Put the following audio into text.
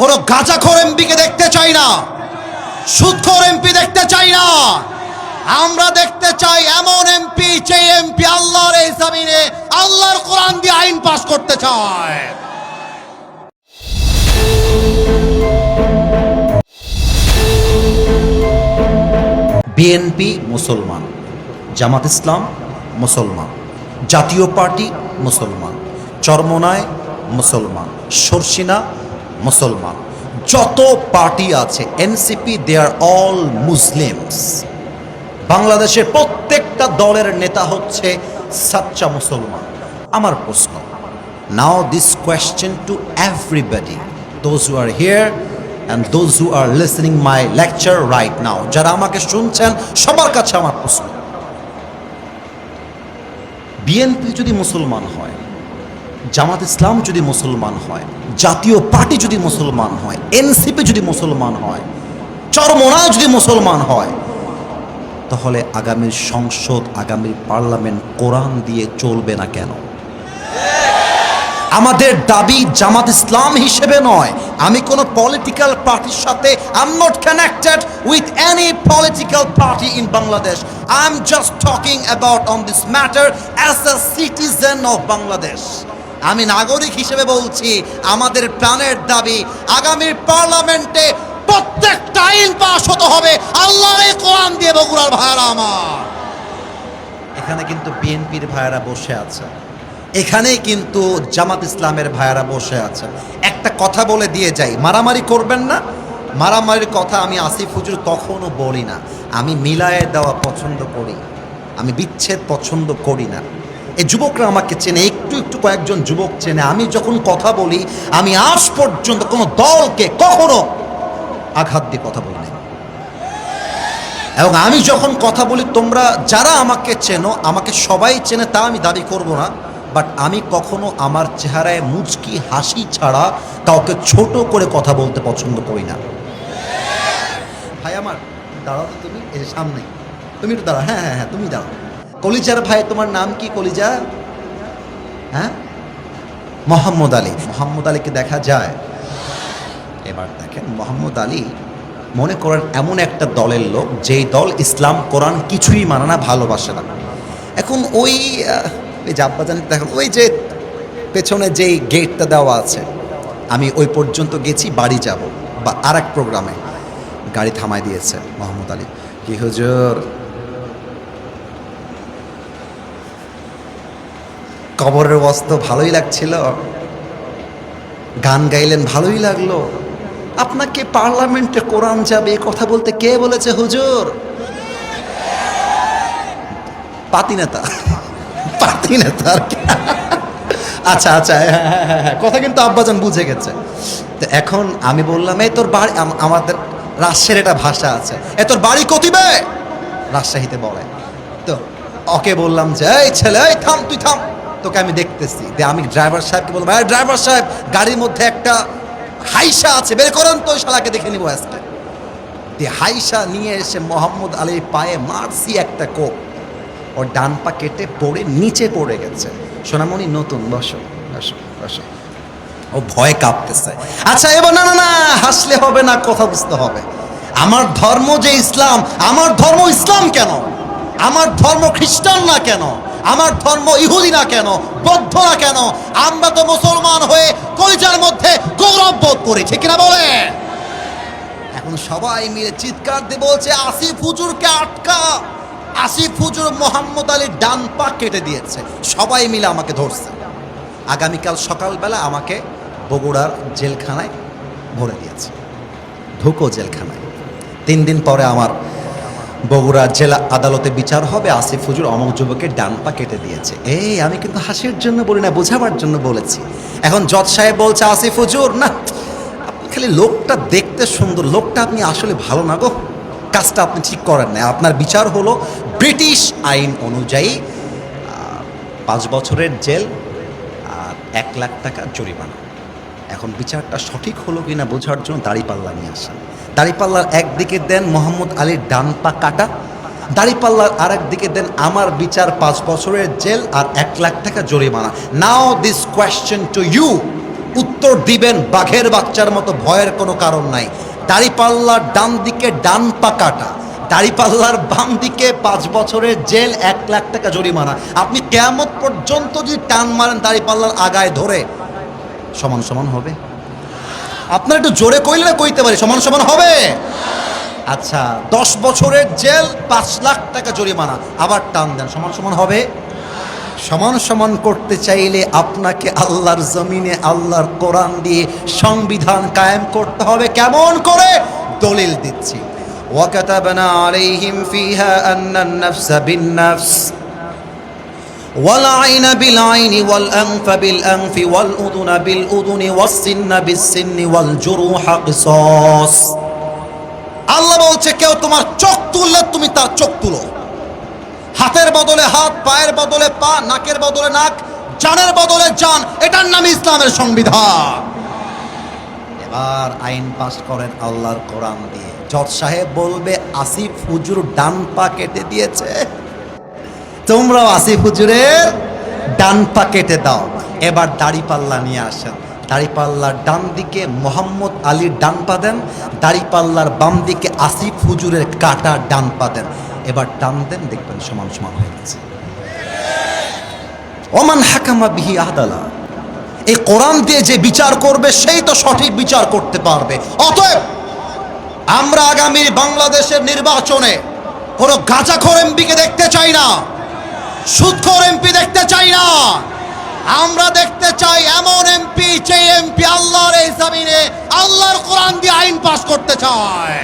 কোনো গাঁজাখোর এমপিকে দেখতে চাই না, সুদখোর এমপি দেখতে চাই না। আমরা দেখতে চাই এমন এমপি, যে এমপি আল্লাহর এই জমিনে আল্লাহর কোরআন দিয়ে আইন পাস করতে চায়। বিএনপি মুসলমান, জামাত ইসলাম মুসলমান, জাতীয় পার্টি মুসলমান, চরমোনাই মুসলমান, শর্ষিনা মুসলমান, যত পার্টি আছে NCP, they are all Muslims. বাংলাদেশের প্রত্যেকটা দলের নেতা হচ্ছে সাচ্চা মুসলমান। আমার প্রশ্ন, now this question to everybody, those who are here and those who are listening my lecture right now, যারা আমাকে শুনছেন সবার কাছে আমার প্রশ্ন, বিএনপি যদি মুসলমান হয়, জামাত ইসলাম যদি মুসলমান হয়, জাতীয় পার্টি যদি মুসলমান হয়, এনসিপি যদি মুসলমান হয়, চরমোনা যদি মুসলমান হয়, তাহলে আগামীর সংসদ, আগামীর পার্লামেন্ট কোরআন দিয়ে চলবে না কেন? আমাদের দাবি জামাত ইসলাম হিসেবে নয়, আমি কোনো পলিটিক্যাল পার্টির সাথে I am not connected with any political party in Bangladesh. I am just talking about on this matter as a citizen of Bangladesh. আমি নাগরিক হিসেবে বলছি, আমাদের প্রাণের দাবি আগামীর পার্লামেন্টে প্রত্যেকটা আইন পাস হতে হবে আল্লাহর এই কোরআন দিয়ে। বগুড়ার ভাইয়েরা আমার, এখানে কিন্তু বিএনপির ভাইয়েরা বসে আছে, এখানেই কিন্তু জামাত ইসলামের ভাইয়েরা বসে আছে। একটা কথা বলে দিয়ে যাই, মারামারি করবেন না। মারামারির কথা আমি আসিফ হুজুর কখনো বলি না। আমি মিলায়ে দেওয়া পছন্দ করি, আমি বিচ্ছেদ পছন্দ করি না। এই যুবকরা আমাকে চেনে, একটু একটু কয়েকজন যুবক চেনে। আমি যখন কথা বলি, আমি আজ পর্যন্ত কোনো দলকে কখনো আঘাত দিয়ে কথা বলি না। এবং আমি যখন কথা বলি, তোমরা যারা আমাকে চেনো, আমাকে সবাই চেনে তা আমি দাবি করব না, বাট আমি কখনো আমার চেহারায় মুচকি হাসি ছাড়া কাউকে ছোট করে কথা বলতে পছন্দ করি না। ভাই আমার, দাঁড়াও তো তুমি, এই যে সামনে, তুমি একটু দাঁড়াও। হ্যাঁ হ্যাঁ হ্যাঁ, তুমি দাঁড়াও। কলিজার ভাই, তোমার নাম কি কলিজা? হ্যাঁ, মোহাম্মদ আলী। মোহাম্মদ আলীকে দেখা যায়? এবার দেখেন, মোহাম্মদ আলী মনে করেন এমন একটা দলের লোক, যেই দল ইসলাম কোরআন কিছুই মানে না, ভালোবাসে না। এখন ওই যে আব্বাজান দেখেন, ওই যে পেছনে যেই গেটটা দেওয়া আছে, আমি ওই পর্যন্ত গেছি, বাড়ি যাব বা আর এক প্রোগ্রামে, গাড়ি থামায় দিয়েছে মোহাম্মদ আলী। কি হুজুর, কবরের বস্ত্র ভালোই লাগছিল, গান গাইলেন ভালোই লাগলো, আপনাকে পার্লামেন্টে কোরআন যাবে এ কথা বলতে কে বলেছে হুজুর? পাতি নেতা, পাতি নেতা আর কি। আচ্ছা আচ্ছা, হ্যাঁ, কথা কিন্তু আব্বাজান বুঝে গেছে। তো এখন আমি বললাম, এই তোর বাড়ি, আমাদের রাজশাহীর একটা ভাষা আছে, এ তোর বাড়ি কতিবে, রাজশাহীতে বলে। তো ওকে বললাম যে, এই ছেলে, এই থাম, তুই থাম, তোকে আমি দেখতেছি। আমি ড্রাইভার সাহেবকে বললাম, হ্যাঁ ড্রাইভার সাহেব, গাড়ির মধ্যে একটা হাইসা আছে, বের করেন তো, ওই শালাকে দেখে নিবো আজকে। দিয়ে হাইসা নিয়ে এসে মোহাম্মদ আলীর পায়ে মারছি একটা কোপ, ওর ডান পা কেটে পড়ে নিচে পড়ে গেছে। সোনামণি নতুন, বসো বসো বসো। ও ভয় কাঁপতেছে। আচ্ছা এবার, না না না, হাসলে হবে না, কথা বুঝতে হবে। আমার ধর্ম যে ইসলাম, আমার ধর্ম ইসলাম কেন? আমার ধর্ম খ্রিস্টান না কেন? আমার ধর্ম ইহুদি না কেন? বৌদ্ধ না কেন? আমরা তো মুসলমান হয়ে কলিজার মধ্যে গৌরব বোধ করি, ঠিক না বলে? এখন সবাই মিলে চিৎকার দিয়ে বলছে, আসিফ হুজুরকে আটকা। আসিফ হুজুর মোহাম্মদ আলীর ডান পা কেটে দিয়েছে। সবাই মিলে আমাকে ধরছে। আগামীকাল সকালবেলা আমাকে বগুড়ার জেলখানায় ভরে দিয়েছে, ঢুকো জেলখানায়। 3 দিন পরে আমার বগুড়া জেলা আদালতে বিচার হবে, আসিফ হুজুর অমুক যুবকের ডান পা কেটে দিয়েছে। এই আমি কিন্তু হাসির জন্য বলি না, বোঝাবার জন্য বলেছি। এখন জজ সাহেব বলছে, আসিফ হুজুর, না আপনি খালি লোকটা দেখতে সুন্দর, লোকটা আপনি আসলে ভালো না গো, কাজটা আপনি ঠিক করেন না। আপনার বিচার হলো ব্রিটিশ আইন অনুযায়ী 5 বছরের জেল আর 1 লাখ টাকা জরিমানা। এখন বিচারটা সঠিক হলো কিনা বোঝার জন্য দাড়িপাল্লা নিয়ে আসেন। দাড়িপাল্লার একদিকে দেন মোহাম্মদ আলীর ডান পা কাটা, দাড়িপাল্লার আর একদিকে দেন আমার বিচার 5 বছরের জেল আর 1 লাখ টাকা জরিমানা। নাও দিস কোয়েশ্চেন টু ইউ, উত্তর দিবেন বাঘের বাচ্চার মতো, ভয়ের কোনো কারণ নাই। দাড়িপাল্লার ডান দিকে ডান পা কাটা, দাড়িপাল্লার বাম দিকে 5 বছরের জেল, 1 লাখ টাকা জরিমানা। আপনি কিয়ামত পর্যন্ত যদি টান মারেন দাড়িপাল্লার আগায় ধরে, সমান সমান হবে? আপনার একটু জোরে কইলে না কইতে পারি সমান সমান হবে? আচ্ছা, 10 বছরের জেল, 5 লাখ টাকা জরিমানা, আবার টান দেন, সমান সমান হবে? সমান সমান করতে চাইলে আপনাকে আল্লাহর জমিনে আল্লাহর কোরআন দিয়ে সংবিধান কায়েম করতে হবে। কেমন করে? দলিল দিচ্ছি। ওয়াকাতাবনা আলাইহিম ফিহা আন্নান নাফসা বিন-নাফস ওয়াল আইনা বিল আইনি ওয়াল আনফা বিল আনফি ওয়াল উযুনা বিল উযুনি ওয়াস সিন্না বিস সিন্নি ওয়াল জুরুহা কিসাস। আল্লাহ বলছে, কেউ তোমার চোখ তুললে তুমি তার চোখ তুলো। হাতের বদলে হাত, পায়ের বদলে পা, নাকের বদলে নাক, জানের বদলে জান। এটার নাম ইসলামের সংবিধান। এবার আইন পাস করেন আল্লাহর কোরআন দিয়ে। জজ সাহেব বলবে, আসিফ হুজুর ডান পা কেটে দিয়েছে, তোমরাও আসিফ হুজুরের ডান পা কেটে দাও। এবার দাড়িপাল্লা নিয়ে আসেন, দাড়িপাল্লার ডান দিকে মোহাম্মদ আলীর ডান পা দেন, দাড়িপাল্লার বাম দিকে আসিফ হুজুরের কাটা ডান পা দেন। এবার টান দেন, দেখবেন সমান সমান হয়ে গেছে। ওমান হাকামা বিহি আদালা। এই কোরআন দিয়ে যে বিচার করবে সেই তো সঠিক বিচার করতে পারবে। অতএব আমরা আগামী বাংলাদেশের নির্বাচনে কোনো গাঁজাখোর এমপিকে দেখতে চাই না, সুদখোর এমপি দেখতে চাই না। আমরা দেখতে চাই এমন এমপি, যে এমপি আল্লাহর এই জমিনে আল্লাহর কোরআন দিয়ে আইন পাস করতে চায়।